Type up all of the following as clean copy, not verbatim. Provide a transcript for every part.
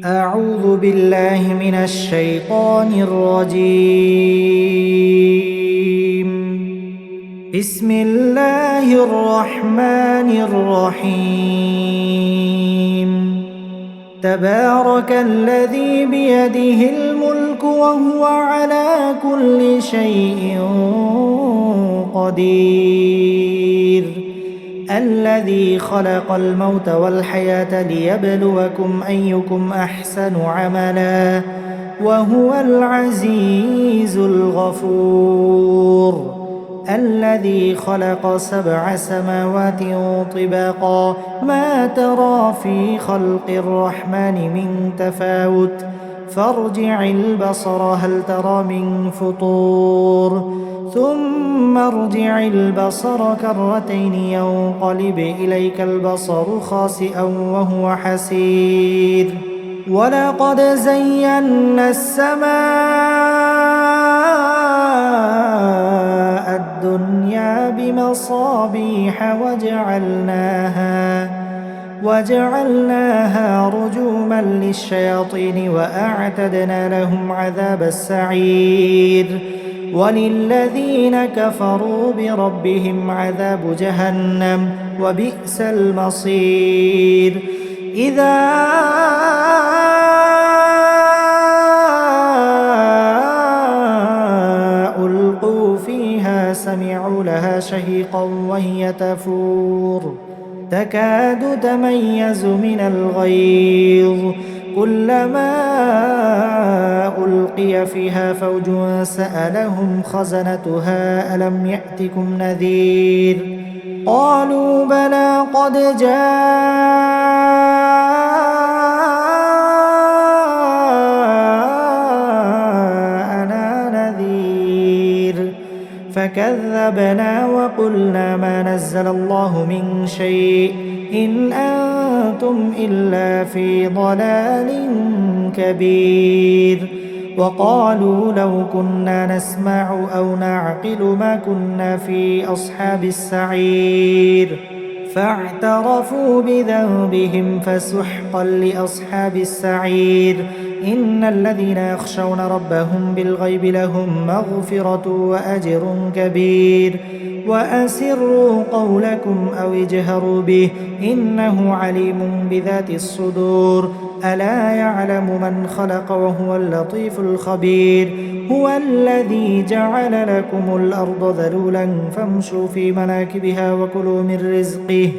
أعوذ بالله من الشيطان الرجيم. بسم الله الرحمن الرحيم. تبارك الذي بيده الملك وهو على كل شيء قدير. الذي خلق الموت والحياة ليبلوكم أيكم أحسن عملا وهو العزيز الغفور. الذي خلق 7 سماوات طباقا ما ترى في خلق الرحمن من تفاوت فارجع البصر هل ترى من فطور ثم ارجع البصر كرتين ينقلب إليك البصر خاسئا وهو حسير. ولقد زينا السماء الدنيا بمصابيح وجعلناها رجوما للشياطين وأعتدنا لهم عذاب السعير. وللذين كفروا بربهم عذاب جهنم وبئس المصير. إذا ألقوا فيها سمعوا لها شهيقا وهي تفور تكاد تميز من الغيظ كلما ألقي فيها فوج سألهم خزنتها ألم يأتكم نذير قالوا بلى قد جاءنا نذير فكذبنا وقلنا ما نزل الله من شيء إن أنتم إلا في ضلال كبير. وقالوا لو كنا نسمع أو نعقل ما كنا في أصحاب السعير فاعترفوا بذنبهم فسحقا لأصحاب السعير. إن الذين يخشون ربهم بالغيب لهم مغفرة وأجر كبير. وأسروا قولكم أو اجهروا به إنه عليم بذات الصدور. ألا يعلم من خلق وهو اللطيف الخبير. هو الذي جعل لكم الأرض ذلولا فامشوا في مناكبها وكلوا من رزقه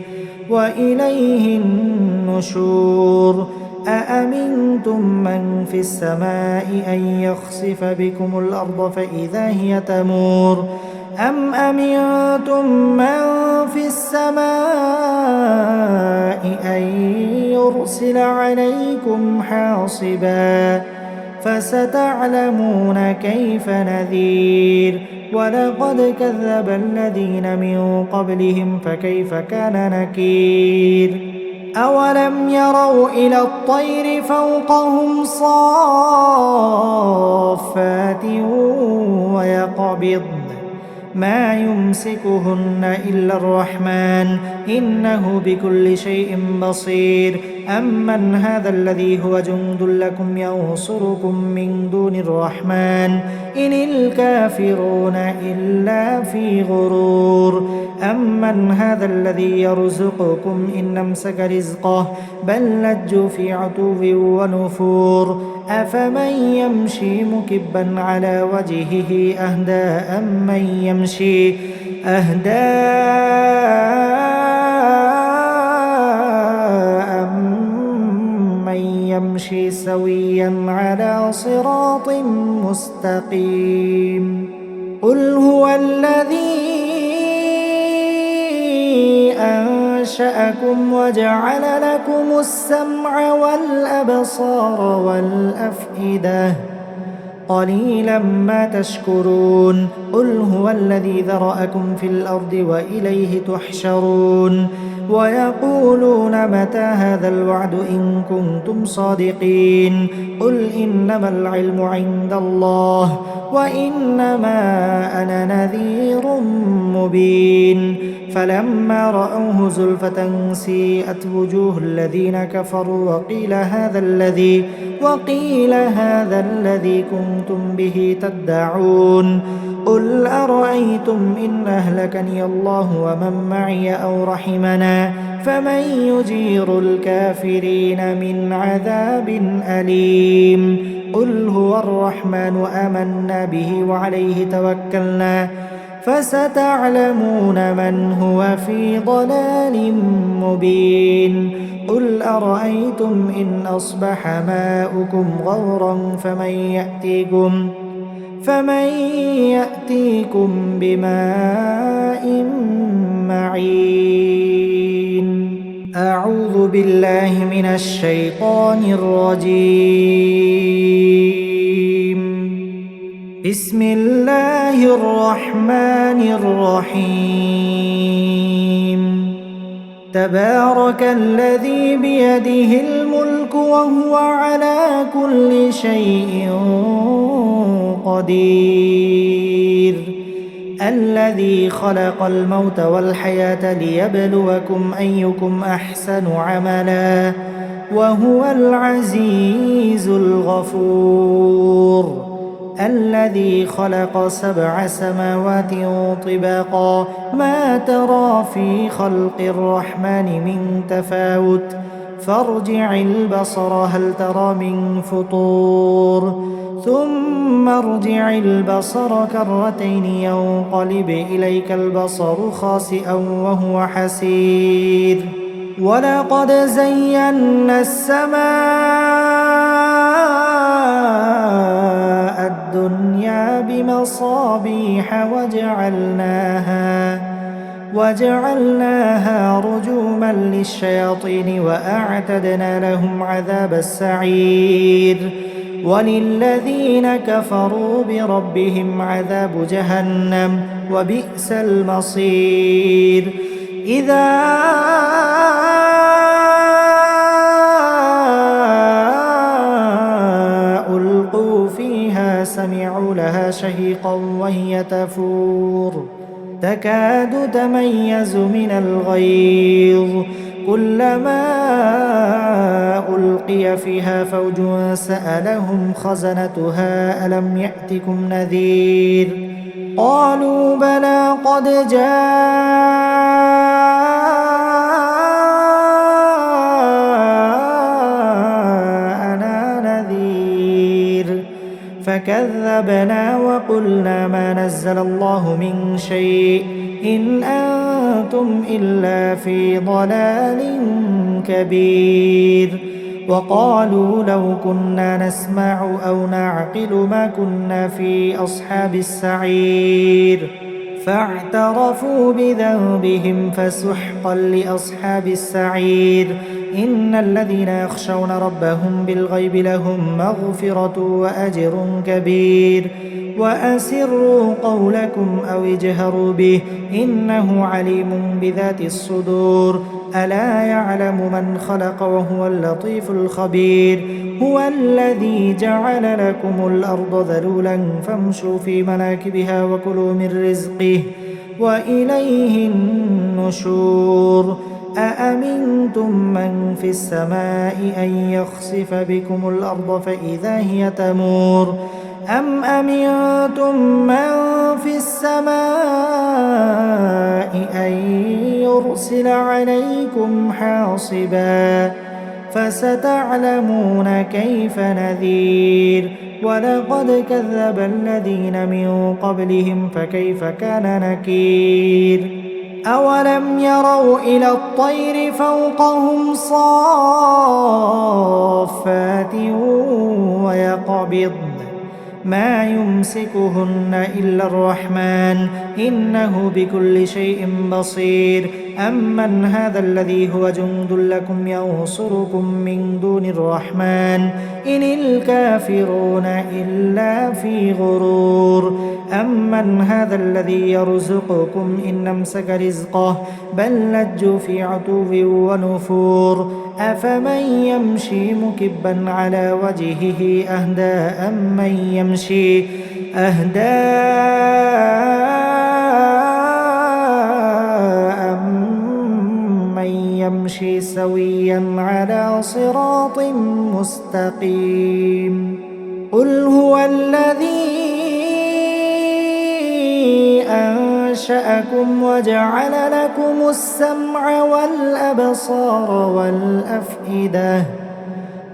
وإليه النشور. أأمنتم من في السماء أن يخسف بكم الأرض فإذا هي تمور أم أمنتم من في السماء أن يرسل عليكم حاصبا فستعلمون كيف نذير. ولقد كذب الذين من قبلهم فكيف كان نكير. أولم يروا إلى الطير فوقهم صافات ويقبضن ما يمسكهن إلا الرحمن إنه بكل شيء بصير. أمن هذا الذي هو جند لكم ينصركم من دون الرحمن إن الكافرون إلا في غرور. أمن هذا الذي يرزقكم إن أمسك رزقه بل لجوا في عتو ونفور. أفمن يمشي مكبا على وجهه أهدى أمن يمشي سويا على صراط مستقيم. قل هو الذي أنشأكم وجعل لكم السمع والأبصار والأفئدة قليلا ما تشكرون. قل هو الذي ذرأكم في الأرض وإليه تحشرون. ويقولون متى هذا الوعد إن كنتم صادقين قل إنما العلم عند الله وإنما أنا نذير مبين فلما رأوه زلفة سيئت وجوه الذين كفروا وقيل هذا الذي كنتم به تدعون قل أرأيتم إن أهلكني الله ومن معي أو رحمنا فمن يجير الكافرين من عذاب أليم قل هو الرحمن آمنا به وعليه توكلنا فستعلمون من هو في ضلال مبين قل أرأيتم إن أصبح ماؤكم غورا فمن يأتيكم بماء معين أعوذ بالله من الشيطان الرجيم بسم الله الرحمن الرحيم تبارك الذي بيده الملك وهو على كل شيء قدير الذي خلق الموت والحياة ليبلوكم أيكم أحسن عملا وهو العزيز الغفور الذي خلق 7 سماوات طباقا ما ترى في خلق الرحمن من تفاوت فارجع البصر هل ترى من فطور ثم ارجع البصر كرتين ينقلب إليك البصر خاسئا وهو حسير ولقد زينا السماء الدنيا بمصابيح وجعلناها رجوما للشياطين وأعتدنا لهم عذاب السعير وللذين كفروا بربهم عذاب جهنم وبئس المصير إذا ألقوا فيها سمعوا لها شهيقا وهي تفور تكاد تميز من الغيظ كلما ألقي فيها فوج سألهم خزنتها ألم يأتكم نذير قالوا بلى قد جاءنا نذير فكذبنا وقلنا ما نزل الله من شيء إن أنتم إلا في ضلال كبير وقالوا لو كنا نسمع أو نعقل ما كنا في أصحاب السعير فاعترفوا بذنبهم فسحقا لأصحاب السعير إن الذين يخشون ربهم بالغيب لهم مغفرة وأجر كبير وأسروا قولكم أو اجهروا به إنه عليم بذات الصدور ألا يعلم من خلق وهو اللطيف الخبير هو الذي جعل لكم الأرض ذلولا فامشوا في مناكبها وكلوا من رزقه وإليه النشور أأمنتم من في السماء أن يخسف بكم الأرض فإذا هي تمور أم أمنتم من في السماء أن يرسل عليكم حاصبا فستعلمون كيف نذير ولقد كذب الذين من قبلهم فكيف كان نكير أولم يروا إلى الطير فوقهم صافات ويقبضن ما يمسكهن إلا الرحمن إنه بكل شيء بصير أمن هذا الذي هو جند لكم ينصركم من دون الرحمن إن الكافرون إلا في غرور أمن هذا الذي يرزقكم إن أمسك رزقه بل لجوا في عتو ونفور أفمن يمشي مكبا على وجهه أهدى أمن يمشي سويا على صراط مستقيم قل هو الذي أنشأكم وجعل لكم السمع والأبصار والأفئدة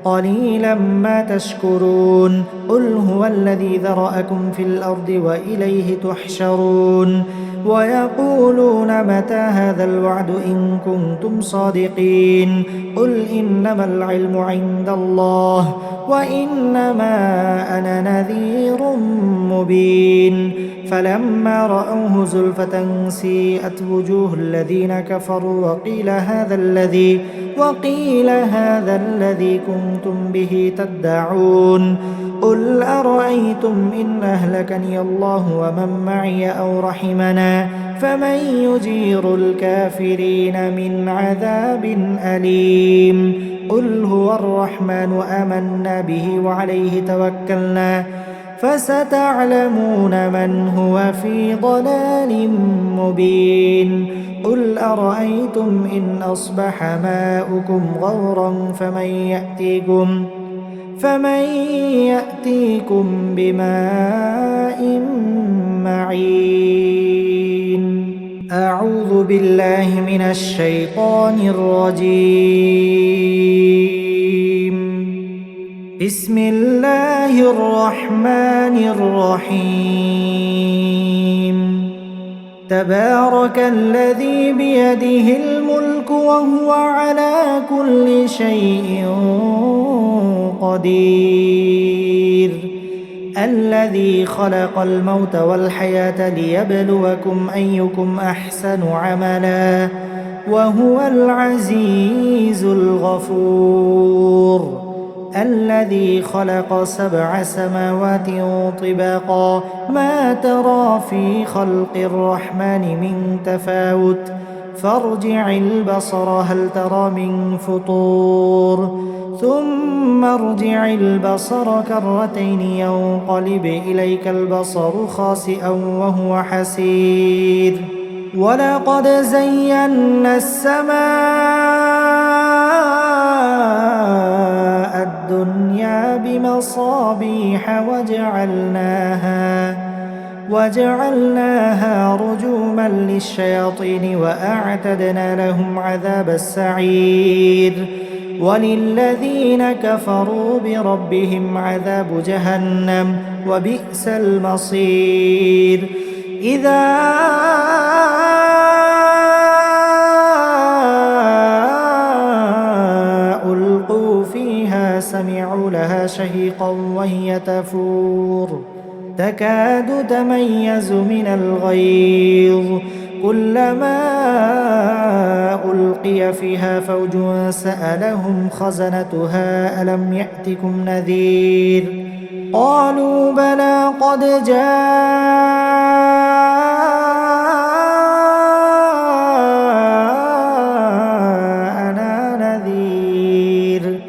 قليلا ما تشكرون قل هو الذي ذرأكم في الأرض وإليه تحشرون ويقولون متى هذا الوعد إن كنتم صادقين قل إنما العلم عند الله وإنما أنا نذير مبين فلما رأوه زلفة سيئت وجوه الذين كفروا وقيل هذا الذي كنتم به تدعون قل أرأيتم إن أهلكني الله ومن معي أو رحمنا فمن يجير الكافرين من عذاب أليم قل هو الرحمن آمنا به وعليه توكلنا فستعلمون من هو في ضلال مبين قل أرأيتم إن أصبح ماؤكم غورا فمن يأتيكم بماء معين أعوذ بالله من الشيطان الرجيم بسم الله الرحمن الرحيم تبارك الذي بيده الملك وهو على كل شيء قدير الذي خلق الموت والحياة ليبلوكم أيكم أحسن عملا وهو العزيز الغفور الذي خلق 7 سماوات طباقا ما ترى في خلق الرحمن من تفاوت فارجع البصر هل ترى من فطور ثم ارجع البصر كرتين ينقلب إليك البصر خاسئا وهو حسير ولقد زينا السماء الدنيا بمصابيح وجعلناها رجوما للشياطين وأعتدنا لهم عذاب السعير وللذين كفروا بربهم عذاب جهنم وبئس المصير إذا ألقوا فيها سمعوا لها شهيقا وهي تفور تكاد تميز من الغيظ كلما ألقي فيها فوج سألهم خزنتها ألم يأتكم نذير قالوا بلى قد جاءنا نذير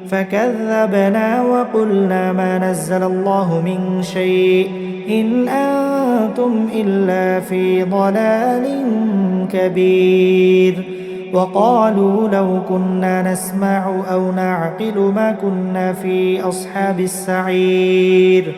فكذبنا وقلنا ما نزل الله من شيء إن أنتم إلا في ضلال كبير وقالوا لو كنا نسمع أو نعقل ما كنا في أصحاب السعير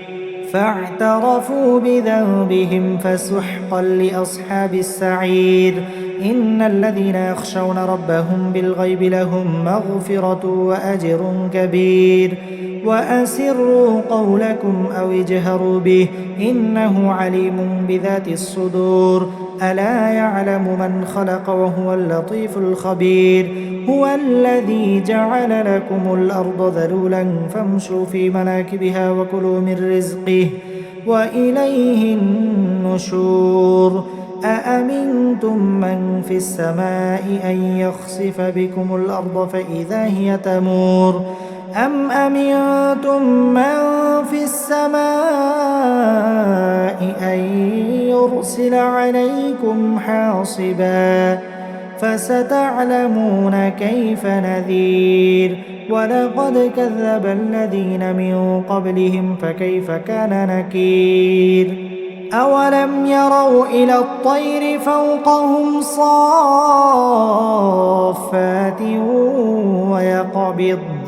فاعترفوا بذنبهم فسحقا لأصحاب السعير إن الذين يخشون ربهم بالغيب لهم مغفرة وأجر كبير وأسروا قولكم أو اجهروا به إنه عليم بذات الصدور ألا يعلم من خلق وهو اللطيف الخبير هو الذي جعل لكم الأرض ذلولا فامشوا في مناكبها وكلوا من رزقه وإليه النشور أأمنتم من في السماء أن يخسف بكم الأرض فإذا هي تمور أم أمنتم من في السماء أن يرسل عليكم حاصبا فستعلمون كيف نذير ولقد كذب الذين من قبلهم فكيف كان نكير أولم يروا إلى الطير فوقهم صافات ويقبضن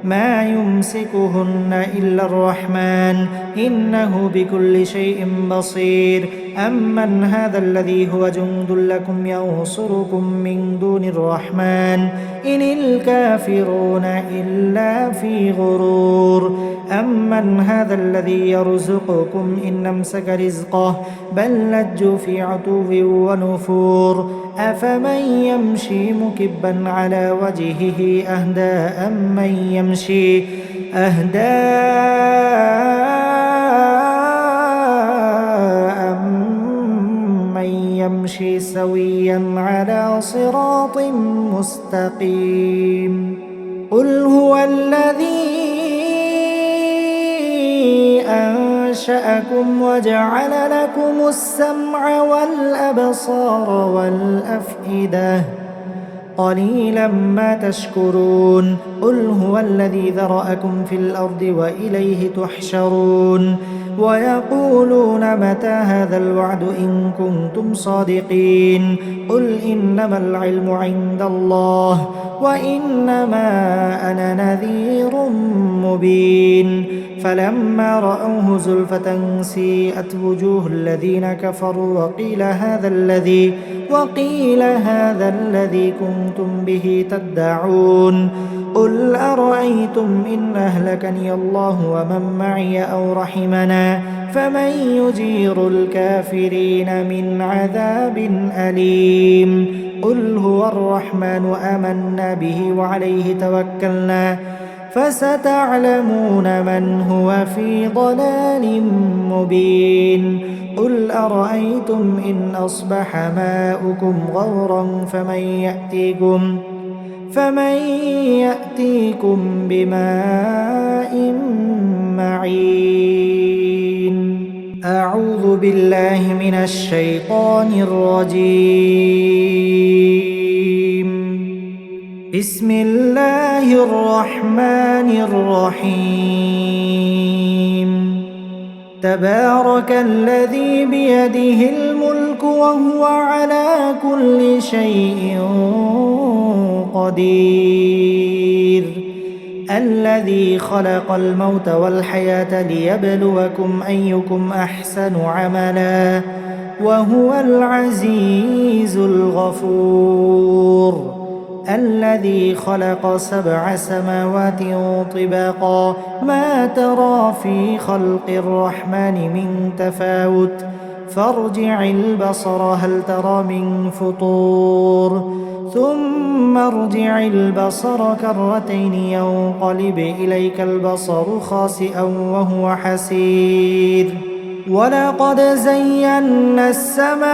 ما يمسكهن إلا الرحمن إنه بكل شيء بصير أمن هذا الذي هو جند لكم ينصركم من دون الرحمن إن الكافرون إلا في غرور أمن هذا الذي يرزقكم إن أمسك رزقه بل لجوا في عتو ونفور أفمن يمشي مكبا على وجهه أهدى أمن يمشي سويا على صراط مستقيم قل هو الذي أنشأكم وجعل لكم السمع والأبصار والأفئدة قليلا ما تشكرون قل هو الذي ذرأكم في الأرض وإليه تحشرون ويقولون متى هذا الوعد إن كنتم صادقين قل إنما العلم عند الله وإنما أنا نذير مبين فلما رأوه زلفة سيئت وجوه الذين كفروا وقيل هذا الذي كنتم به تدعون قل أرأيتم إن أهلكني الله ومن معي أو رحمنا فمن يجير الكافرين من عذاب أليم قل هو الرحمن آمنا به وعليه توكلنا فستعلمون من هو في ضلال مبين قل أرأيتم إن أصبح ماؤكم غورا فمن يأتيكم بماء معين أعوذ بالله من الشيطان الرجيم بسم الله الرحمن الرحيم تبارك الذي بيده الملك وهو على كل شيء قدير الذي خلق الموت والحياة ليبلوكم أيكم أحسن عملا وهو العزيز الغفور الذي خلق 7 سماوات طباقا ما ترى في خلق الرحمن من تفاوت فارجع البصر هل ترى من فطور ثم ارجع البصر كرتين ينقلب إليك البصر خاسئا وهو حسير ولقد زينا السماء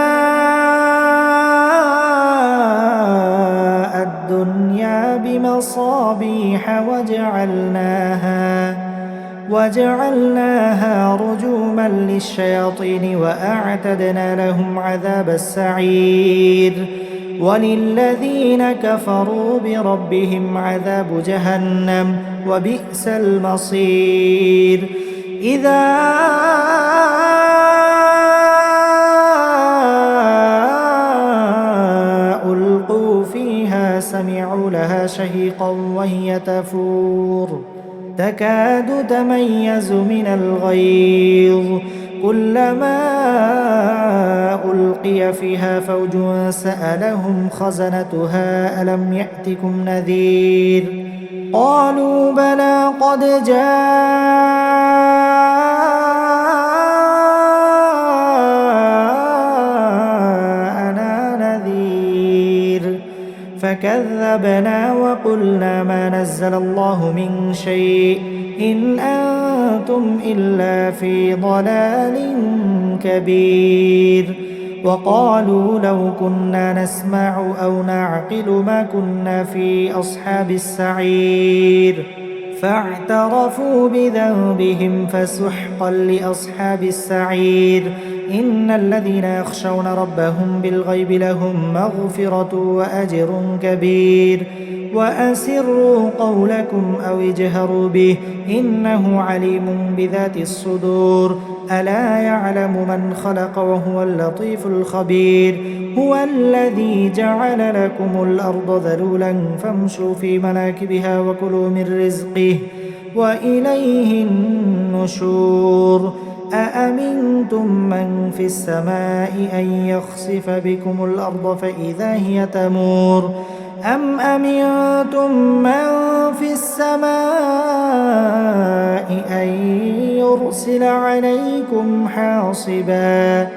الدنيا بمصابيح وجعلناها رجوما للشياطين وأعتدنا لهم عذاب السعير وللذين كفروا بربهم عذاب جهنم وبئس المصير إذا ألقوا فيها سمعوا لها شهيقا وهي تفور تكاد تميز من الغيظ كلما ألقي فيها فوج سألهم خزنتها ألم يأتكم نذير قالوا بلى قد جاءنا نذير فكذبنا وقلنا ما نزل الله من شيء إن أنتم إلا في ضلال كبير وقالوا لو كنا نسمع أو نعقل ما كنا في أصحاب السعير فاعترفوا بذنبهم فسحقا لأصحاب السعير إن الذين يخشون ربهم بالغيب لهم مغفرة وأجر كبير وأسروا قولكم أو اجهروا به إنه عليم بذات الصدور ألا يعلم من خلق وهو اللطيف الخبير هو الذي جعل لكم الأرض ذلولا فامشوا في مناكبها وكلوا من رزقه وإليه النشور أأمنتم من في السماء أن يخسف بكم الأرض فإذا هي تمور أم أمنتم من في السماء أن يرسل عليكم حاصبا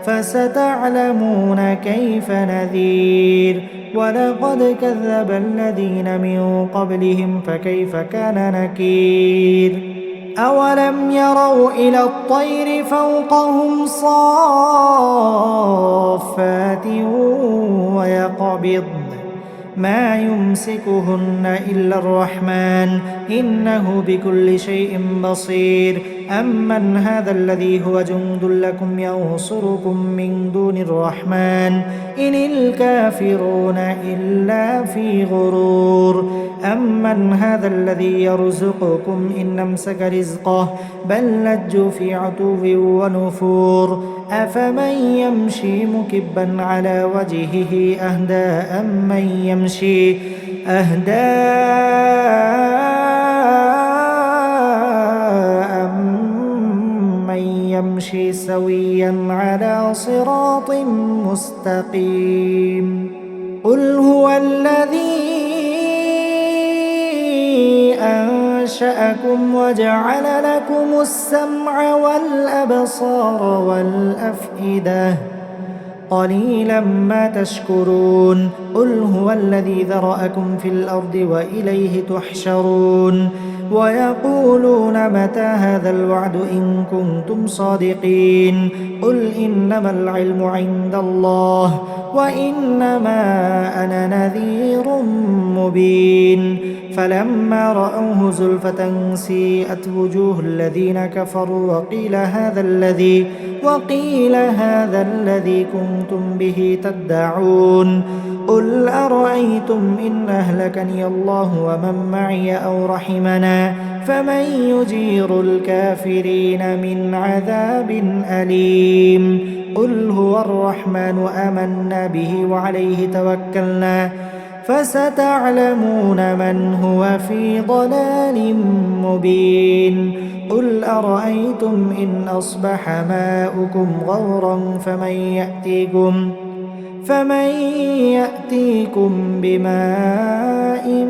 فستعلمون كيف نذير ولقد كذب الذين من قبلهم فكيف كان نكير أولم يروا إلى الطير فوقهم صافات ويقبضن ما يمسكهن إلا الرحمن إنه بكل شيء بصير أمن هذا الذي هو جند لكم ينصركم من دون الرحمن إن الكافرون إلا في غرور أمن هذا الذي يرزقكم إن أمسك رزقه بل لجوا في عتو ونفور أفمن يمشي مكبا على وجهه أهدى أمن يمشي سويا على صراط مستقيم قل هو الذي أنشأكم وجعل لكم السمع والأبصار والأفئدة قليلا ما تشكرون قل هو الذي ذرأكم في الأرض وإليه تحشرون ويقولون متى هذا الوعد إن كنتم صادقين قل إنما العلم عند الله وإنما أنا نذير مبين فلما رأوه زلفة سيئت وجوه الذين كفروا وقيل هذا الذي كنتم به تدعون قل أرأيتم إن أهلكني الله ومن معي أو رحمنا فمن يجير الكافرين من عذاب أليم قل هو الرحمن آمنا به وعليه توكلنا فستعلمون من هو في ضلال مبين قل أرأيتم إن أصبح ماؤكم غورا فمن يأتيكم بماء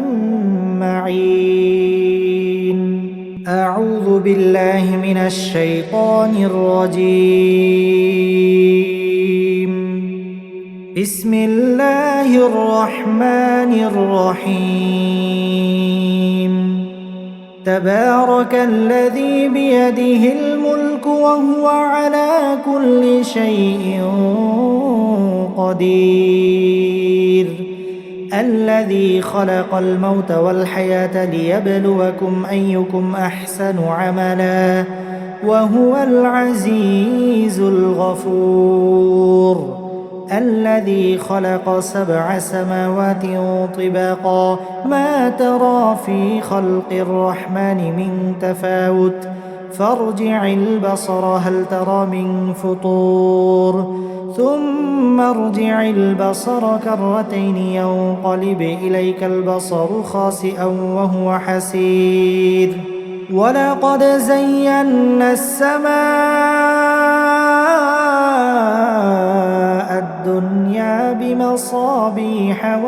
معين أعوذ بالله من الشيطان الرجيم بسم الله الرحمن الرحيم تبارك الذي بيده الملك وهو على كل شيء قدير الذي خلق الموت والحياة ليبلوكم أيكم أحسن عملا وهو العزيز الغفور الذي خلق 7 سماوات طباقا ما ترى في خلق الرحمن من تفاوت فارجع البصر هل ترى من فطور ثم ارجع البصر كرتين ينقلب إليك البصر خاسئا وهو حسير ولقد زينا السماء الدنيا بمصابيح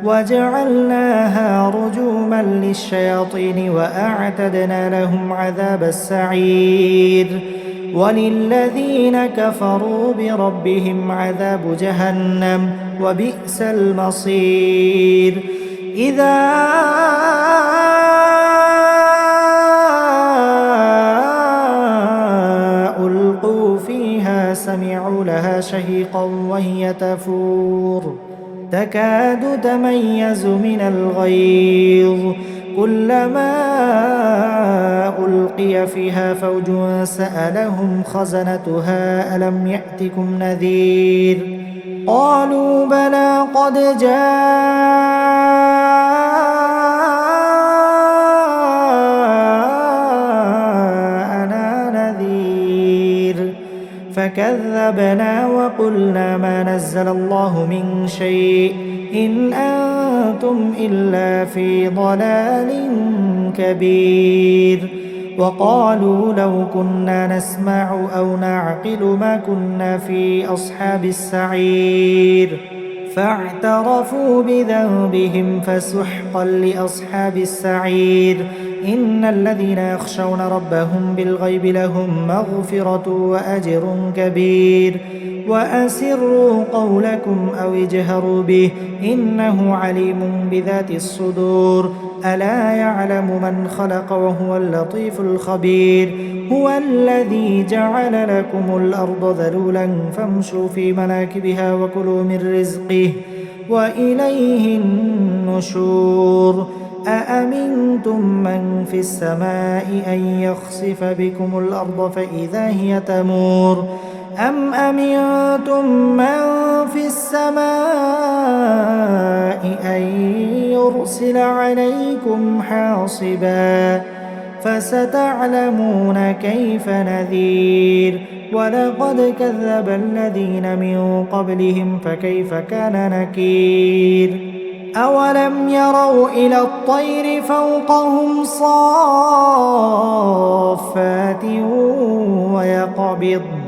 وجعلناها رجوما للشياطين وأعتدنا لهم عذاب السعير وللذين كفروا بربهم عذاب جهنم وبئس المصير إذا ألقوا فيها تكاد تميز من الغيظ كلما ألقي فيها فوج سألهم خزنتها ألم يأتكم نذير قالوا بلى قد جاءنا نذير فكذبنا وقلنا ما نزل الله من شيء إن أنتم إلا في ضلال كبير وقالوا لو كنا نسمع أو نعقل ما كنا في أصحاب السعير فاعترفوا بذنبهم فسحقا لأصحاب السعير إن الذين يخشون ربهم بالغيب لهم مغفرة وأجر كبير وأسروا قولكم أو اجهروا به إنه عليم بذات الصدور ألا يعلم من خلق وهو اللطيف الخبير هو الذي جعل لكم الأرض ذلولا فامشوا في مناكبها وكلوا من رزقه وإليه النشور أأمنتم من في السماء أن يخسف بكم الأرض فإذا هي تمور أم أمنتم من في السماء أن يرسل عليكم حاصبا فستعلمون كيف نذير ولقد كذب الذين من قبلهم فكيف كان نكير أولم يروا إلى الطير فوقهم صافات ويقبضن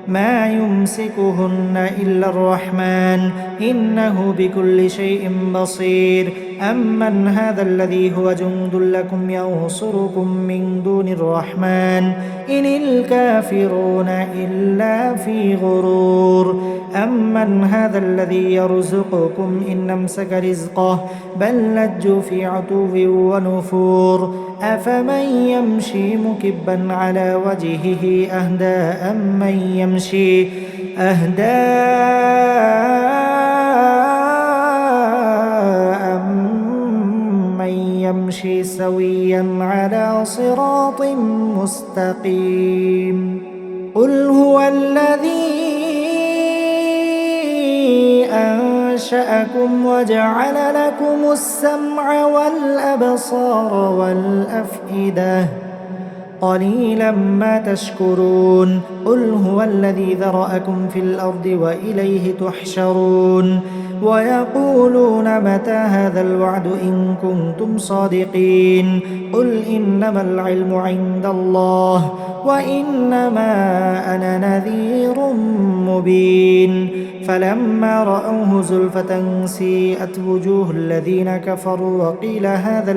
ما يمسكهن إلا الرحمن إنه بكل شيء بصير أمن هذا الذي هو جند لكم ينصركم من دون الرحمن إن الكافرون إلا في غرور أمن هذا الذي يرزقكم إن أمسك رزقه بل لجوا في عتو ونفور أفمن يمشي مكبا على وجهه أهدى أمن يمشي سويا على صراط مستقيم قل هو الذي أنشأكم وجعل لكم السمع والأبصار والأفئدة قليلا ما تشكرون قل هو الذي ذرأكم في الأرض وإليه تحشرون ويقولون متى هذا الوعد إن كنتم صادقين قل إنما العلم عند الله وإنما أنا نذير مبين فلما رأوه زلفة سيئت وجوه الذين كفروا وقيل هذا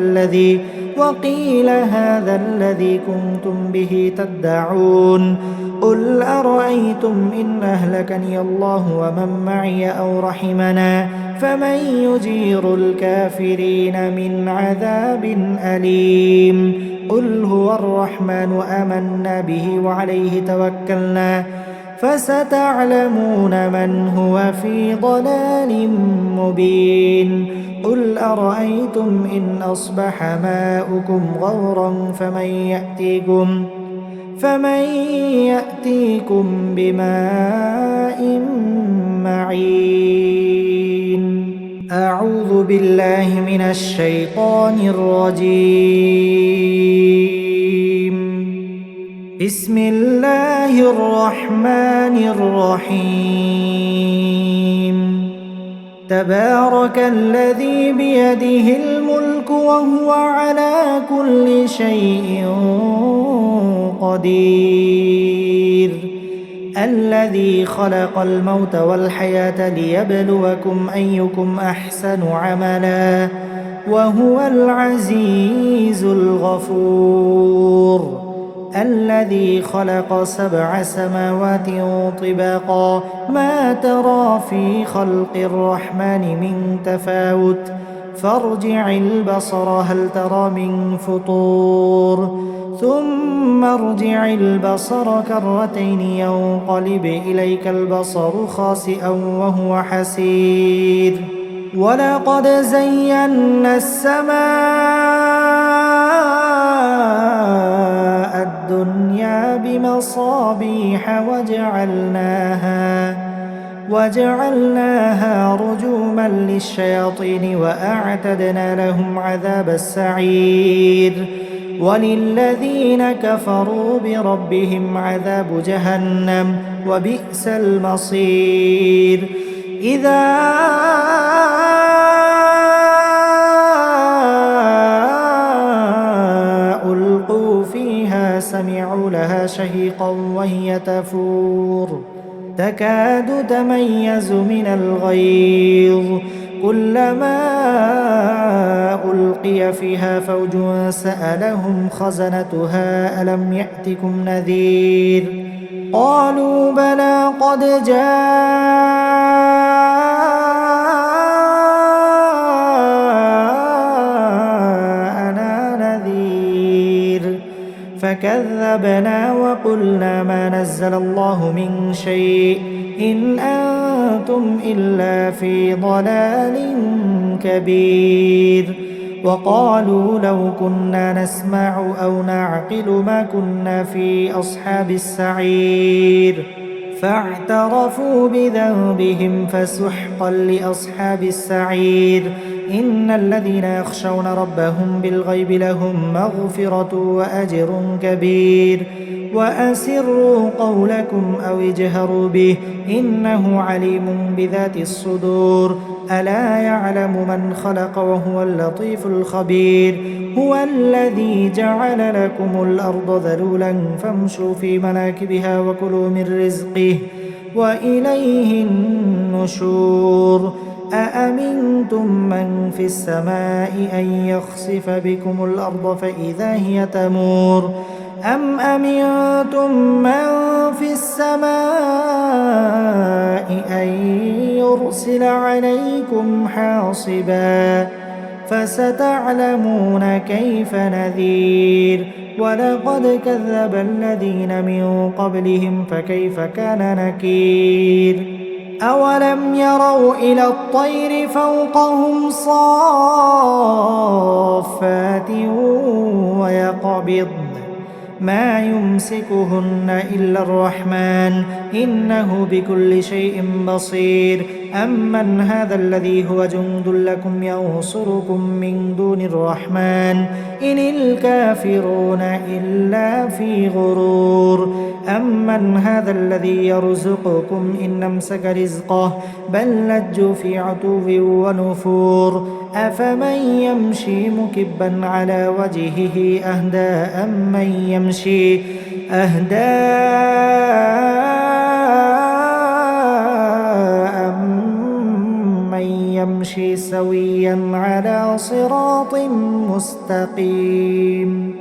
الذي كنتم به تدعون قل أرأيتم إن أهلكني الله ومن معي أو رحمنا فمن يجير الكافرين من عذاب أليم قل هو الرحمن آمنا به وعليه توكلنا فستعلمون من هو في ضلال مبين قل أرأيتم إن أصبح ماؤكم غورا فمن يأتيكم بماء معين أعوذ بالله من الشيطان الرجيم بسم الله الرحمن الرحيم تبارك الذي بيده الملك وهو على كل شيء قدير الذي خلق الموت والحياة ليبلوكم أيكم أحسن عملا وهو العزيز الغفور الذي خلق 7 سماوات طباقا ما ترى في خلق الرحمن من تفاوت فارجع البصر هل ترى من فطور ثم ارجع البصر كرتين ينقلب إليك البصر خاسئا وهو حسير ولقد زينا السماء الدنيا بمصابيح وجعلناها رجوما للشياطين وأعتدنا لهم عذاب السعير وللذين كفروا بربهم عذاب جهنم وبئس المصير إذا ألقوا فيها سمعوا لها شهيقا وهي تفور تكاد تميز من الغيظ كلما ألقي فيها فوج سألهم خزنتها ألم يأتكم نذير قالوا بلى قد جاءنا نذير فكذبنا وقلنا ما نزل الله من شيء إن أنتم إلا في ضلال كبير وقالوا لو كنا نسمع أو نعقل ما كنا في أصحاب السعير فاعترفوا بذنبهم فسحقا لأصحاب السعير إن الذين يخشون ربهم بالغيب لهم مغفرة وأجر كبير وأسروا قولكم أو اجهروا به إنه عليم بذات الصدور ألا يعلم من خلق وهو اللطيف الخبير هو الذي جعل لكم الأرض ذلولا فامشوا في مناكبها وكلوا من رزقه وإليه النشور أأمنتم من في السماء أن يخسف بكم الأرض فإذا هي تمور أم أمنتم من في السماء أن يرسل عليكم حاصبا فستعلمون كيف نذير ولقد كذب الذين من قبلهم فكيف كان نكير أولم يروا إلى الطير فوقهم صافات ويقبضن ما يمسكهن إلا الرحمن إنه بكل شيء بصير أمن هذا الذي هو جند لكم ينصركم من دون الرحمن إن الكافرون إلا في غرور أمن هذا الذي يرزقكم إن أمسك رزقه بل لجوا في عتو ونفور أفمن يمشي مكبا على وجهه أهدى أمن يمشي سويا على صراط مستقيم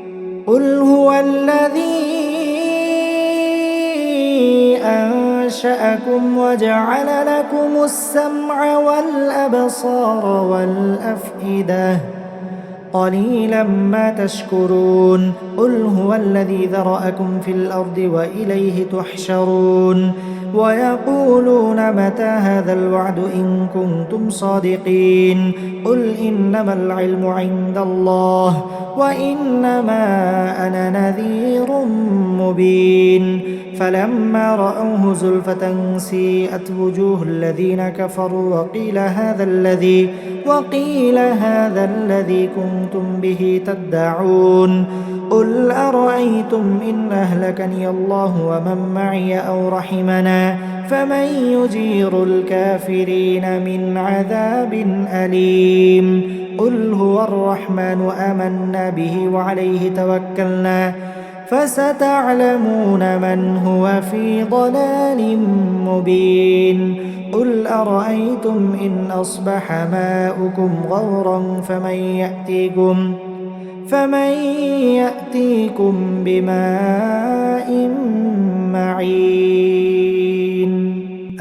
قل هو الذي أنشأكم وجعل لكم السمع والأبصار والأفئدة قليلا ما تشكرون قل هو الذي ذرأكم في الأرض وإليه تحشرون ويقولون متى هذا الوعد إن كنتم صادقين قل إنما العلم عند الله وإنما أنا نذير مبين فلما رأوه زلفة سيئت وجوه الذين كفروا وقيل هذا الذي كنتم به تدعون قل أرأيتم إن أهلكني الله ومن معي أو رحمنا فمن يجير الكافرين من عذاب أليم قل هو الرحمن آمنا به وعليه توكلنا فستعلمون من هو في ضلال مبين قل أرأيتم إن أصبح ماؤكم غورا فمن يأتيكم بماء معين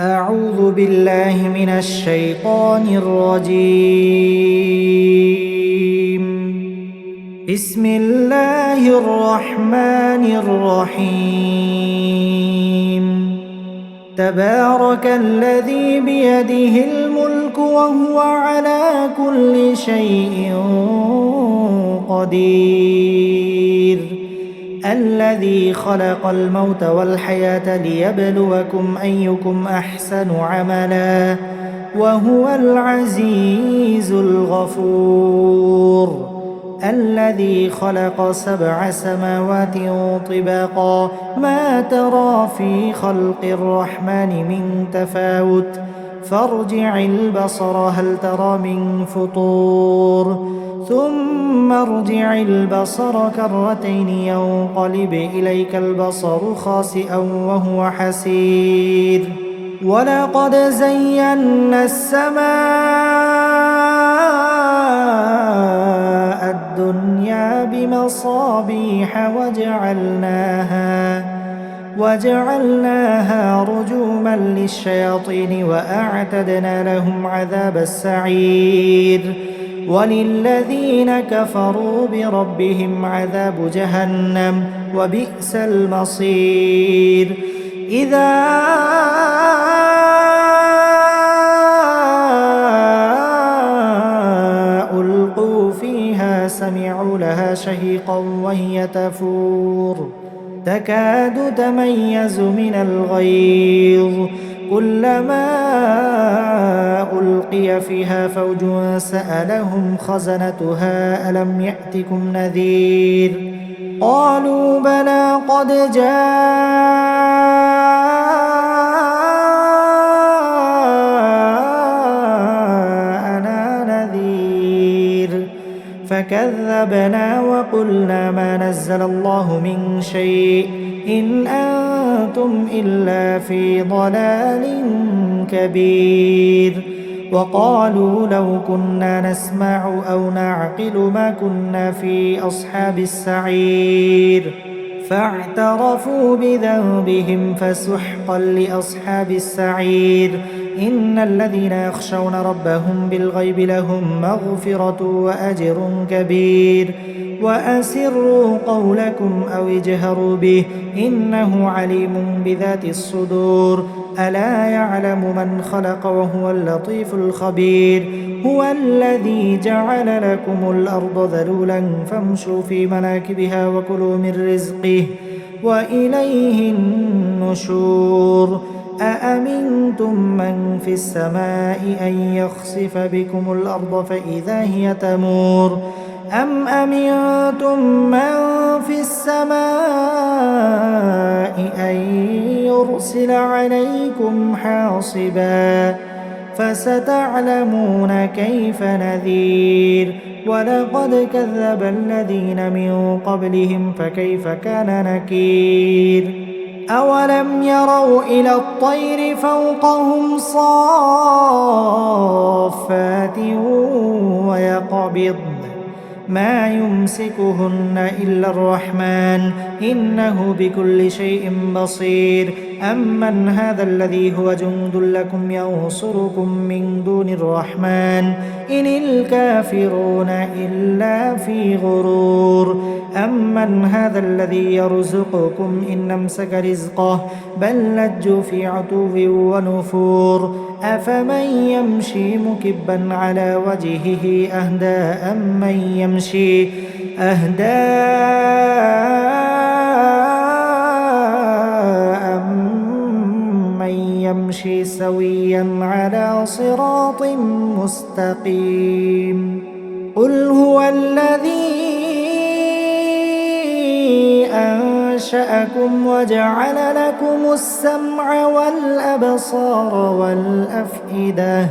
أعوذ بالله من الشيطان الرجيم بسم الله الرحمن الرحيم تبارك الذي بيده الملك وهو على كل شيء قدير الذي خلق الموت والحياة ليبلوكم أيكم أحسن عملا وهو العزيز الغفور الذي خلق 7 سماوات طباقا ما ترى في خلق الرحمن من تفاوت فارجع البصر هل ترى من فطور ثم ارجع البصر كرتين ينقلب إليك البصر خاسئا وهو حسير ولقد زينا السماء الدنيا بمصابيح وجعلناها رجوما للشياطين وأعتدنا لهم عذاب السعير وللذين كفروا بربهم عذاب جهنم وبئس المصير إذا ألقوا فيها سمعوا لها شهيقا وهي تفور تكاد تميز من الغيظ كلما ألقي فيها فوج سألهم خزنتها ألم يأتكم نذير قالوا بلى قد جاءنا نذير فكذبنا وقلنا ما نزل الله من شيء إن أنتم إلا في ضلال كبير وقالوا لو كنا نسمع أو نعقل ما كنا في أصحاب السعير فاعترفوا بذنبهم فسحقا لأصحاب السعير إن الذين يخشون ربهم بالغيب لهم مغفرة وأجر كبير وأسروا قولكم أو اجهروا به إنه عليم بذات الصدور ألا يعلم من خلق وهو اللطيف الخبير هو الذي جعل لكم الأرض ذلولا فامشوا في مناكبها وكلوا من رزقه وإليه النشور أأمنتم من في السماء أن يخسف بكم الأرض فإذا هي تمور أم أمنتم من في السماء أن يرسل عليكم حاصبا فستعلمون كيف نذير ولقد كذب الذين من قبلهم فكيف كان نكير أولم يروا إلى الطير فوقهم صافات ويقبضن ما يمسكهن إلا الرحمن إنه بكل شيء بصير أمن هذا الذي هو جند لكم ينصركم من دون الرحمن إن الكافرون إلا في غرور أمن هذا الذي يرزقكم إن أمسك رزقه بل لجوا في عتو ونفور أفمن يمشي مكبا على وجهه أهدى أمن يمشي سويا على صراط مستقيم قل هو الذي أنشأكم وجعل لكم السمع والأبصار والأفئدة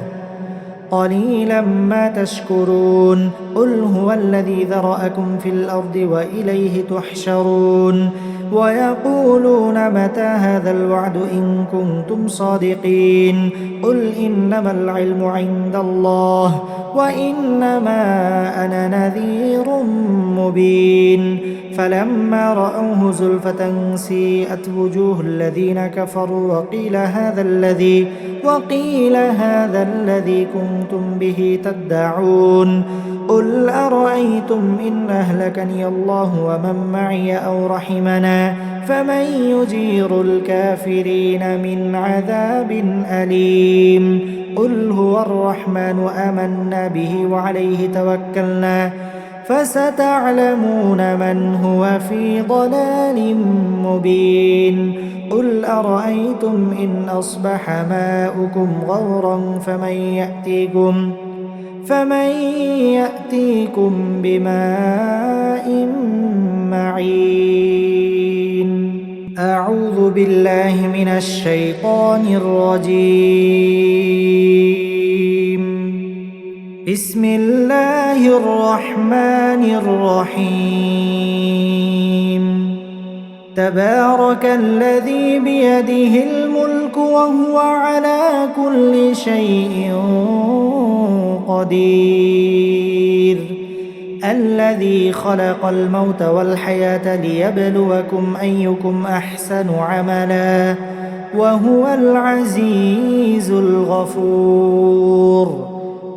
قليلا ما تشكرون قل هو الذي ذرأكم في الأرض وإليه تحشرون ويقولون متى هذا الوعد إن كنتم صادقين قل إنما العلم عند الله وإنما أنا نذير مبين فلما رأوه زلفة سيئت وجوه الذين كفروا وقيل هذا الذي كنتم به تدعون قل أرأيتم إن أهلكني الله ومن معي أو رحمنا فمن يجير الكافرين من عذاب أليم قل هو الرحمن آمنا به وعليه توكلنا فستعلمون من هو في ضلال مبين قل أرأيتم إن أصبح ماؤكم غورا فمن يأتيكم بماء معين أعوذ بالله من الشيطان الرجيم بسم الله الرحمن الرحيم تبارك الذي بيده الملك وهو على كل شيء قدير الذي خلق الموت والحياة ليبلوكم أيكم أحسن عملا وهو العزيز الغفور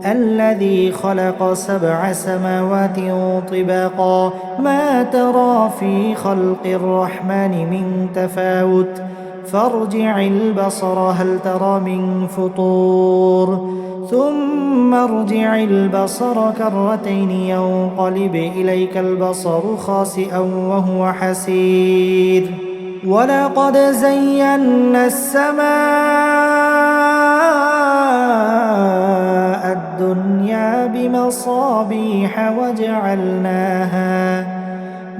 الذي خلق 7 سماوات طباقا ما ترى في خلق الرحمن من تفاوت فارجع البصر هل ترى من فطور ثم ارجع البصر كرتين ينقلب إليك البصر خاسئا وهو حسير ولقد زينا السماء الدنيا بمصابيح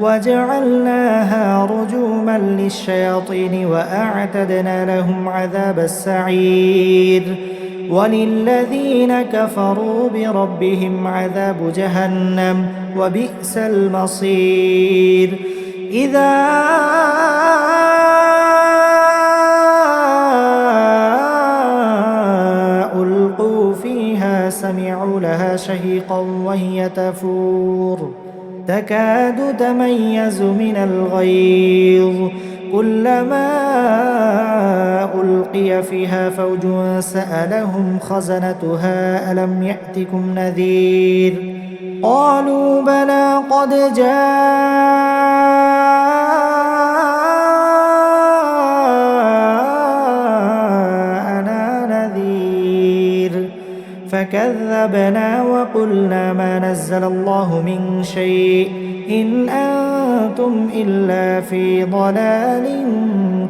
وجعلناها رجوما للشياطين وأعتدنا لهم عذاب السعير وللذين كفروا بربهم عذاب جهنم وبئس المصير إذا ألقوا فيها سمعوا لها شهيقا وهي تفور تكاد تميز من الغيظ كلما ألقي فيها فوج سألهم خزنتها ألم يأتكم نذير قالوا بلى قد جاءنا نذير فكذبنا وقلنا ما نزل الله من شيء إن أنتم إلا في ضلال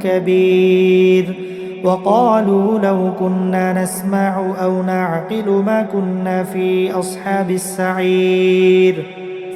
كبير وقالوا لو كنا نسمع أو نعقل ما كنا في أصحاب السعير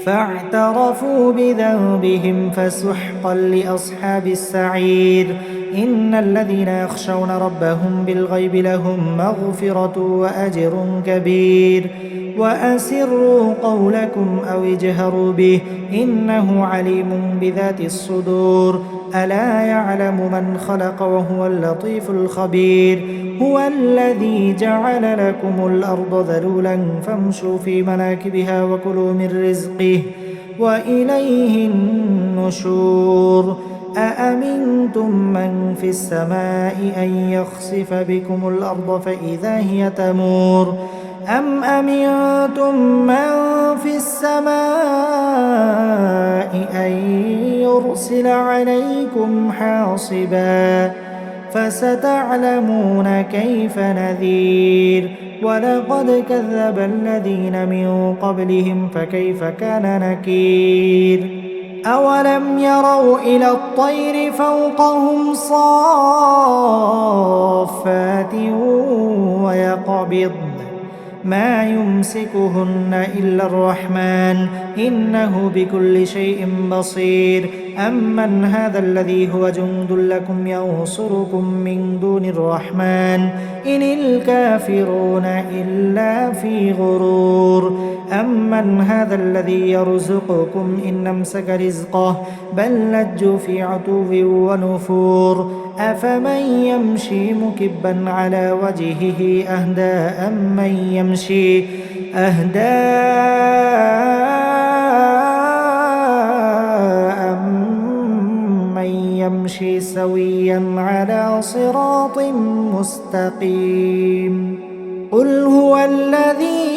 فاعترفوا بذنبهم فسحقا لأصحاب السعير إن الذين يخشون ربهم بالغيب لهم مغفرة وأجر كبير وأسروا قولكم أو اجهروا به إنه عليم بذات الصدور ألا يعلم من خلق وهو اللطيف الخبير هو الذي جعل لكم الأرض ذلولا فامشوا في مناكبها وكلوا من رزقه وإليه النشور أأمنتم من في السماء أن يخسف بكم الأرض فإذا هي تمور أم أمنتم من في السماء أن يرسل عليكم حاصبا فستعلمون كيف نذير ولقد كذب الذين من قبلهم فكيف كان نكير أولم يروا إلى الطير فوقهم صافات ويقبضن ما يمسكهن إلا الرحمن إنه بكل شيء بصير أمن هذا الذي هو جند لكم ينصركم من دون الرحمن إن الكافرون إلا في غرور أمن هذا الذي يرزقكم إن أمسك رزقه بل لجوا في عتو ونفور أفمن يمشي مكبا على وجهه أهدى أمن يمشي سويا على صراط مستقيم قل هو الذي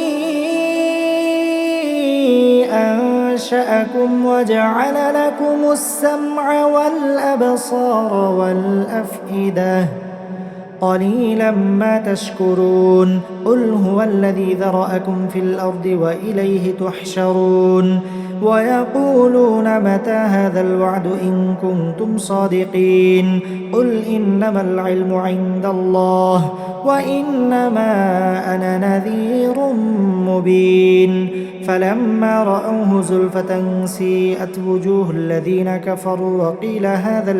أنشأكم وجعل لكم السمع والأبصار والأفئدة قليلا ما تشكرون قل هو الذي ذرأكم في الأرض وإليه تحشرون ويقولون متى هذا الوعد إن كنتم صادقين قل إنما العلم عند الله وإنما أنا نذير مبين فلما رأوه زلفة سيئت وجوه الذين كفروا وقيل هذا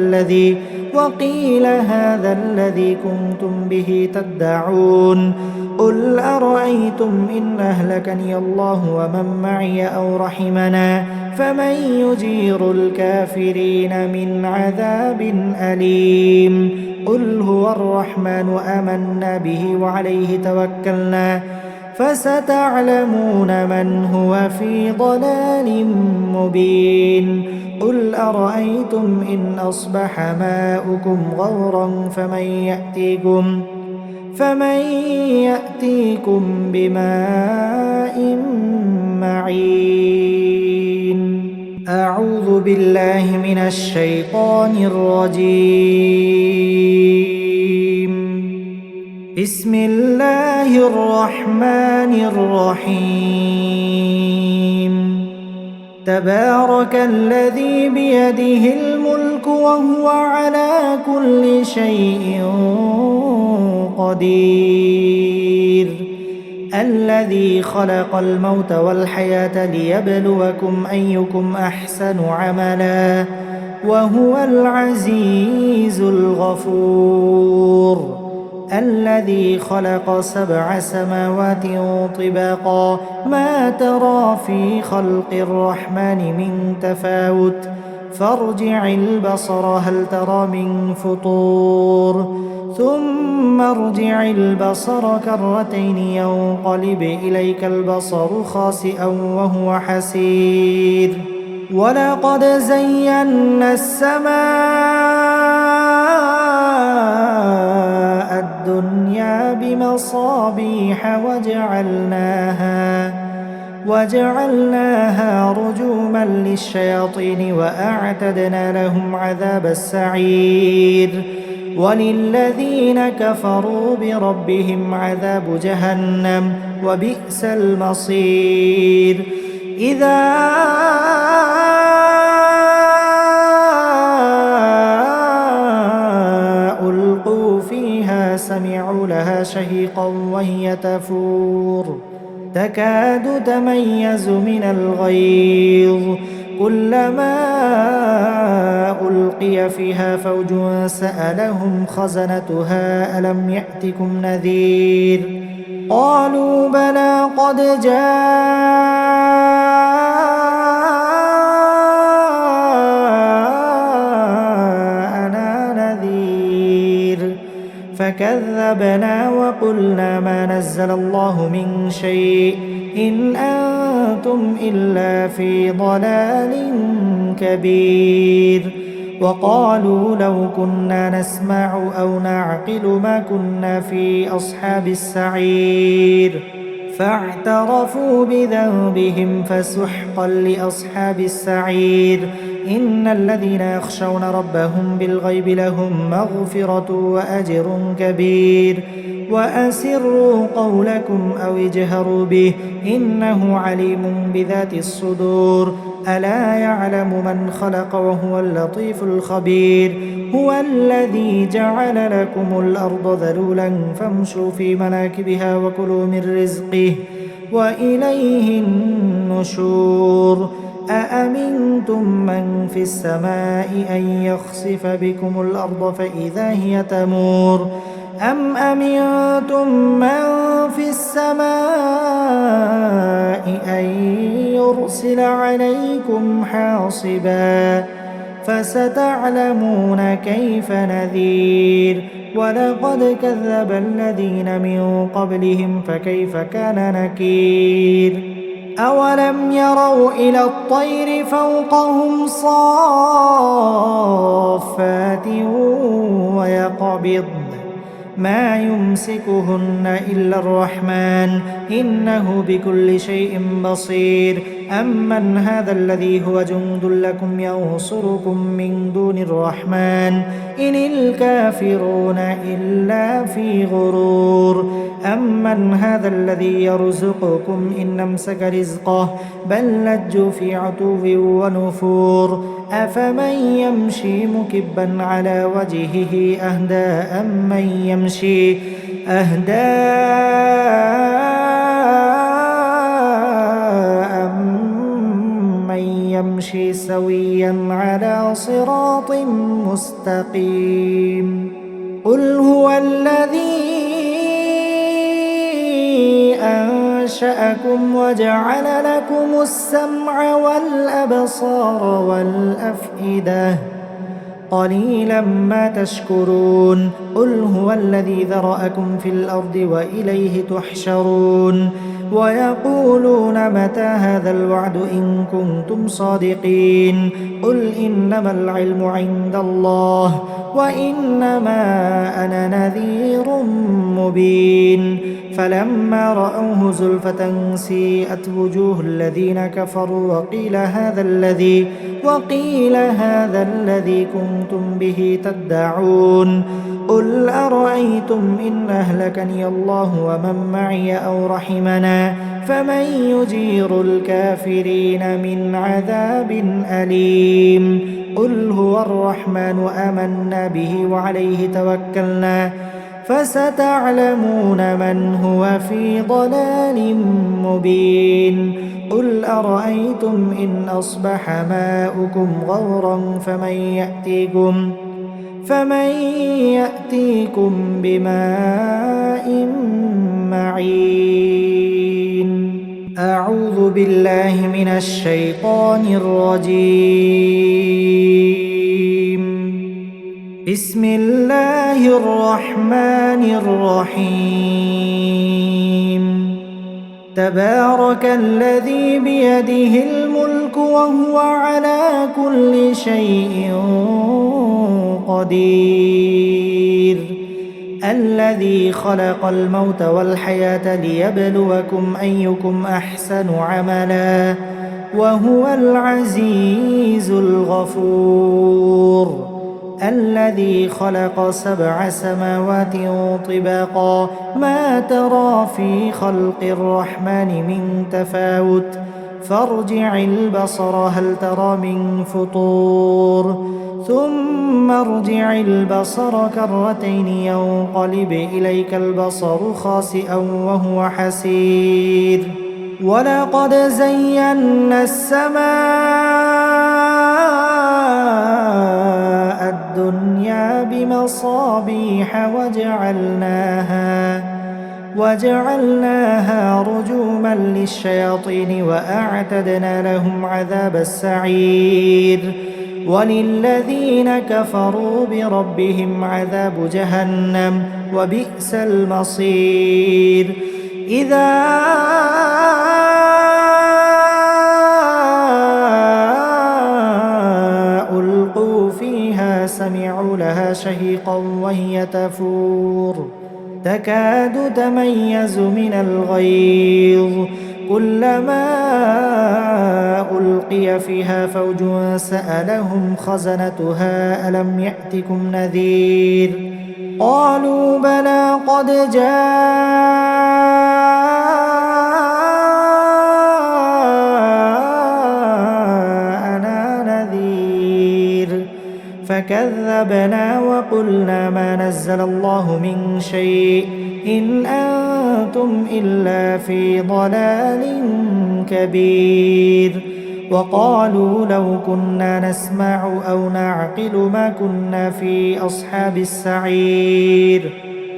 الذي كنتم به تدعون قل أرأيتم إن أهلكني الله ومن معي أو رحمنا فمن يجير الكافرين من عذاب أليم قل هو الرحمن آمنا به وعليه توكلنا فستعلمون من هو في ضلال مبين قل أرأيتم إن أصبح ماؤكم غورا فمن يأتيكم بماء معين أعوذ بالله من الشيطان الرجيم بسم الله الرحمن الرحيم تبارك الذي بيده الملك وهو على كل شيء قدير الذي خلق الموت والحياة ليبلوكم أيكم أحسن عملا وهو العزيز الغفور الذي خلق 7 سماوات طباقا ما ترى في خلق الرحمن من تفاوت فارجع البصر هل ترى من فطور ثم ارجع البصر كرتين ينقلب إليك البصر خاسئا وهو حسير ولقد زينا السماء الدنيا بمصابيح وجعلناها رجوما للشياطين وأعتدنا لهم عذاب السعير وللذين كفروا بربهم عذاب جهنم وبئس المصير إذا ألقوا فيها سمعوا لها شهيقا وهي تفور تكاد تميز من الغيظ كلما ألقي فيها فوج سألهم خزنتها ألم يأتكم نذير قالوا بلى قد جاءنا نذير فكذبنا وقلنا ما نزل الله من شيء إن أنتم إلا في ضلال كبير وقالوا لو كنا نسمع أو نعقل ما كنا في أصحاب السعير فاعترفوا بذنبهم فسحقا لأصحاب السعير إن الذين يخشون ربهم بالغيب لهم مغفرة وأجر كبير وأسروا قولكم أو اجهروا به إنه عليم بذات الصدور ألا يعلم من خلق وهو اللطيف الخبير هو الذي جعل لكم الأرض ذلولا فامشوا في مناكبها وكلوا من رزقه وإليه النشور أأمنتم من في السماء أن يخسف بكم الأرض فإذا هي تمور أم أمنتم من في السماء أن يرسل عليكم حاصبا فستعلمون كيف نذير ولقد كذب الذين من قبلهم فكيف كان نكير أولم يروا إلى الطير فوقهم صافات ويقبضن ما يمسكهن إلا الرحمن إنه بكل شيء بصير أمن هذا الذي هو جند لكم ينصركم من دون الرحمن إن الكافرون إلا في غرور أمن هذا الذي يرزقكم إن أمسك رزقه بل لجوا في عتو ونفور أفمن يمشي مكبا على وجهه أهدى أمن يمشي سويا على صراط مستقيم قل هو الذي أنشأكم وجعل لكم السمع والأبصار والأفئدة قليلا ما تشكرون قل هو الذي ذرأكم في الأرض وإليه تحشرون ويقولون متى هذا الوعد إن كنتم صادقين قل إنما العلم عند الله وإنما أنا نذير مبين فلما رأوه زلفة سيئت وجوه الذين كفروا وقيل هذا الذي كنتم به تدعون قل أرأيتم إن أهلكني الله ومن معي أو رحمنا فمن يجير الكافرين من عذاب أليم قل هو الرحمن آمنا به وعليه توكلنا فستعلمون من هو في ضلال مبين قل أرأيتم إن أصبح ماؤكم غورا فمن يأتيكم بماء معين أعوذ بالله من الشيطان الرجيم بسم الله الرحمن الرحيم تبارك الذي بيده الملك وهو على كل شيء قدير الذي خلق الموت والحياة ليبلوكم أيكم أحسن عملا وهو العزيز الغفور الذي خلق 7 سماوات طباقا ما ترى في خلق الرحمن من تفاوت فارجع البصر هل ترى من فطور ثم ارجع البصر كرتين ينقلب إليك البصر خاسئا وهو حسير ولقد زينا السماء الدنيا بمصابيح وجعلناها رجوما للشياطين وأعتدنا لهم عذاب السعير وللذين كفروا بربهم عذاب جهنم وبئس المصير إذا ألقوا فيها سمعوا لها شهيقا وهي تفور تكاد تميز من الغيظ كلما ألقي فيها فوج سألهم خزنتها ألم يأتكم نذير قالوا بلى قد جاءنا نذير فكذبنا وقلنا ما نزل الله من شيء إن أنتم إلا في ضلال كبير وقالوا لو كنا نسمع أو نعقل ما كنا في أصحاب السعير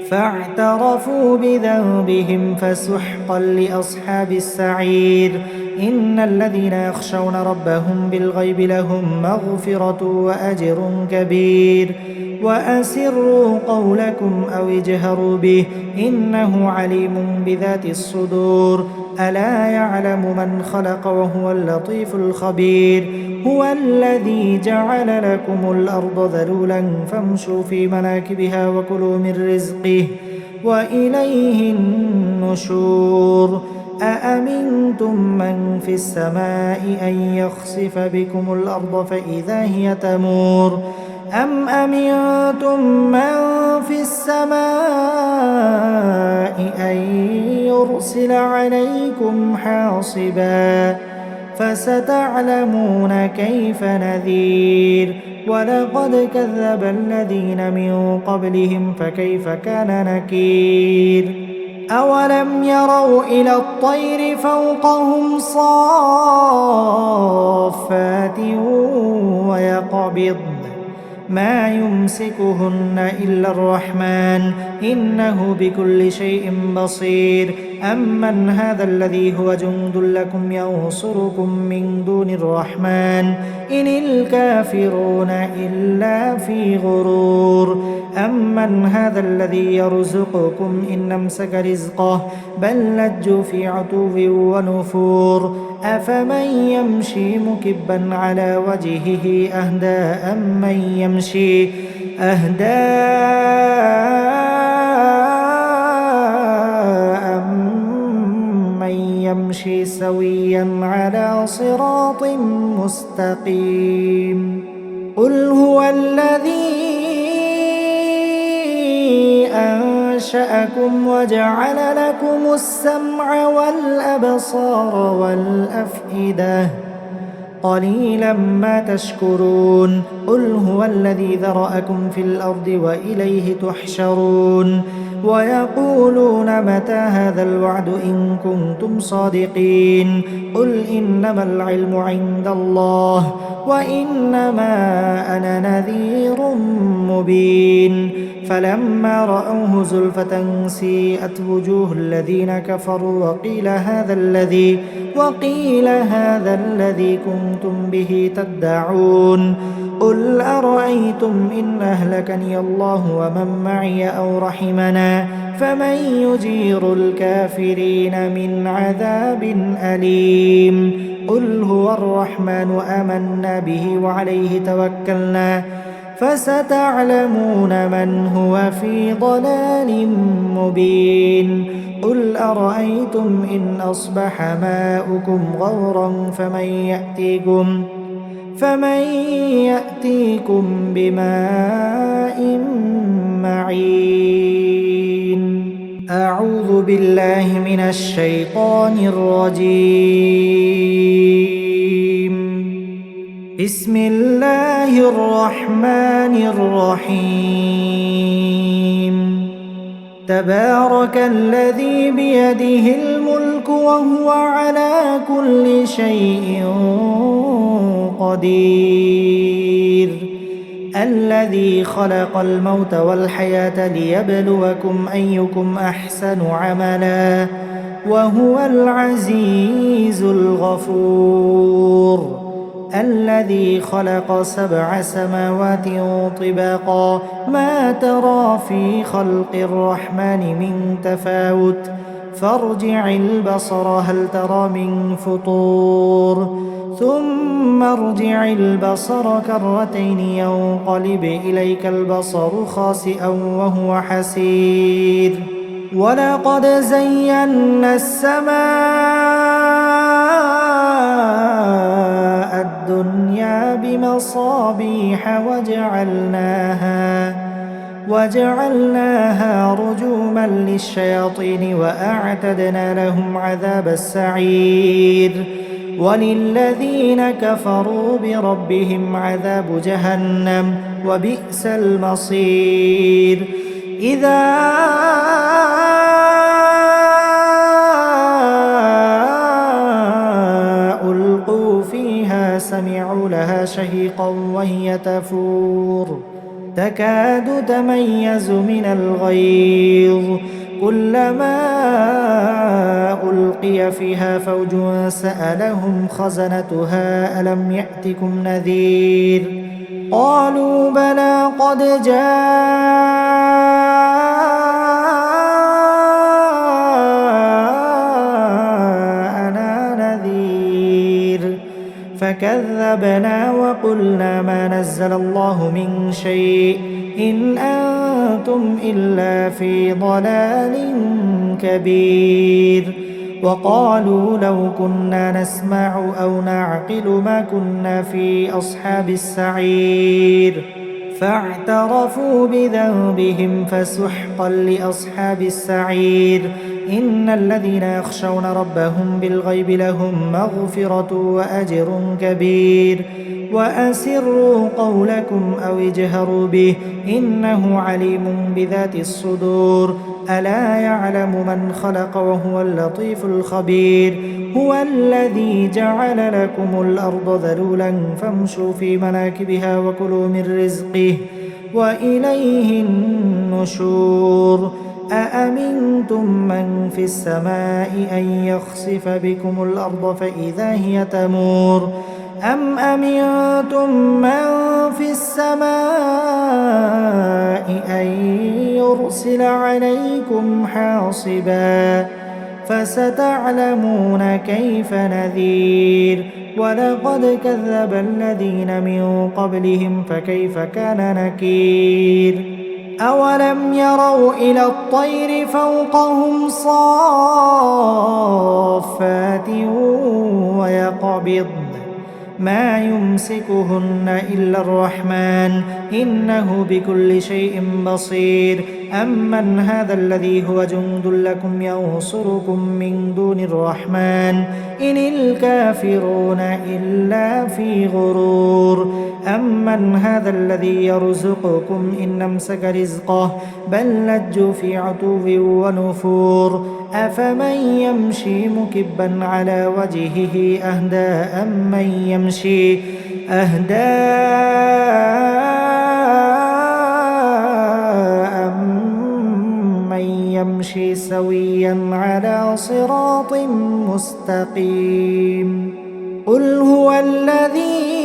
فاعترفوا بذنبهم فسحقا لأصحاب السعير إن الذين يخشون ربهم بالغيب لهم مغفرة وأجر كبير وأسروا قولكم أو اجهروا به إنه عليم بذات الصدور ألا يعلم من خلق وهو اللطيف الخبير هو الذي جعل لكم الأرض ذلولا فامشوا في مناكبها وكلوا من رزقه وإليه النشور أأمنتم من في السماء أن يخسف بكم الأرض فإذا هي تمور أم أمنتم من في السماء أن يرسل عليكم حاصبا فستعلمون كيف نذير ولقد كذب الذين من قبلهم فكيف كان نكير أولم يروا إلى الطير فوقهم صافات ويقبضن ما يمسكهن إلا الرحمن إنه بكل شيء بصير أمن هذا الذي هو جند لكم ينصركم من دون الرحمن إن الكافرون إلا في غرور أمن هذا الذي يرزقكم إن أمسك رزقه بل لجوا في عتو ونفور أفمن يمشي مكبا على وجهه أهدى أمن يمشي سويا على صراط مستقيم قل هو الذي أنشأكم وجعل لكم السمع والأبصار والأفئدة قليلا ما تشكرون قل هو الذي ذرأكم في الأرض وإليه تحشرون ويقولون متى هذا الوعد إن كنتم صادقين قل إنما العلم عند الله وإنما أنا نذير مبين فلما رأوه زلفة سيئت وجوه الذين كفروا وقيل هذا الذي كنتم به تدعون قل أرأيتم إن أهلكني الله ومن معي أو رحمنا فمن يجير الكافرين من عذاب أليم قل هو الرحمن آمنا به وعليه توكلنا فستعلمون من هو في ضلال مبين قل أرأيتم إن أصبح ماؤكم غورا فمن يأتيكم بماء معين أعوذ بالله من الشيطان الرجيم بسم الله الرحمن الرحيم تبارك الذي بيده الملك وهو على كل شيء قدير الذي خلق الموت والحياة ليبلوكم أيكم أحسن عملا وهو العزيز الغفور الذي خلق 7 سماوات طباقا ما ترى في خلق الرحمن من تفاوت فارجع البصر هل ترى من فطور ثم ارجع البصر كرتين ينقلب إليك البصر خاسئا وهو حسير ولقد زينا السماء الدنيا بمصابيح وجعلناها رجوما للشياطين وأعتدنا لهم عذاب السعير وللذين كفروا بربهم عذاب جهنم وبئس المصير إذا ألقوا فيها سمعوا لها شهيقا وهي تفور تكاد تميز من الغيظ كلما ألقي فيها فوج سألهم خزنتها ألم يأتكم نذير قالوا بلى قد جاءنا نذير فكذبنا وقلنا ما نزل الله من شيء إن أنتم إلا في ضلال كبير وقالوا لو كنا نسمع أو نعقل ما كنا في أصحاب السعير فاعترفوا بذنبهم فسحقا لأصحاب السعير إن الذين يخشون ربهم بالغيب لهم مغفرة وأجر كبير وأسروا قولكم أو اجهروا به إنه عليم بذات الصدور ألا يعلم من خلق وهو اللطيف الخبير هو الذي جعل لكم الأرض ذلولا فامشوا في مناكبها وكلوا من رزقه وإليه النشور أأمنتم من في السماء أن يخسف بكم الأرض فإذا هي تمور أم أمنتم من في السماء أن يرسل عليكم حاصبا فستعلمون كيف نذير ولقد كذب الذين من قبلهم فكيف كان نكير أولم يروا إلى الطير فوقهم صافات ويقبضن ما يمسكهن إلا الرحمن إنه بكل شيء بصير أمن هذا الذي هو جند لكم ينصركم من دون الرحمن إن الكافرون إلا في غرور أمن هذا الذي يرزقكم إن أمسك رزقه بل لجوا في عتو ونفور أفمن يمشي مكبا على وجهه أهدى أمن يمشي سويا على صراط مستقيم قل هو الذي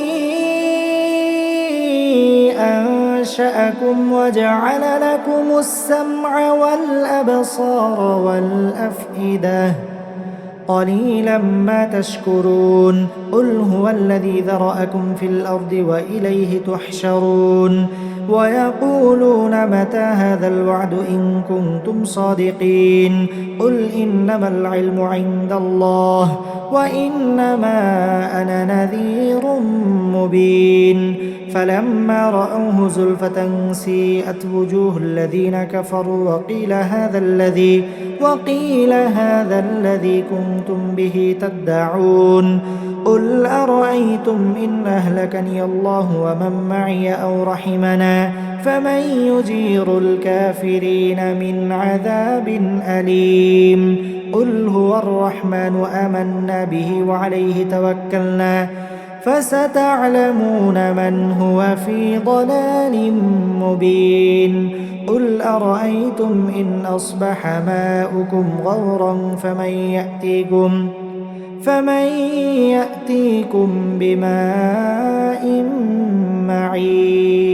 أنشأكم وجعل لكم السمع والأبصار والأفئدة قليلا ما تشكرون قل هو الذي ذرأكم في الأرض وإليه تحشرون ويقولون متى هذا الوعد إن كنتم صادقين قل إنما العلم عند الله وإنما أنا نذير مبين فلما رأوه زلفة سيئت وجوه الذين كفروا وقيل هذا الذي كنتم به تدعون قل أرأيتم إن أهلكني الله ومن معي أو رحمنا فمن يجير الكافرين من عذاب أليم قل هو الرحمن آمنا به وعليه توكلنا فستعلمون من هو في ضلال مبين قل أرأيتم إن أصبح ماؤكم غورا فمن يأتيكم بماء معين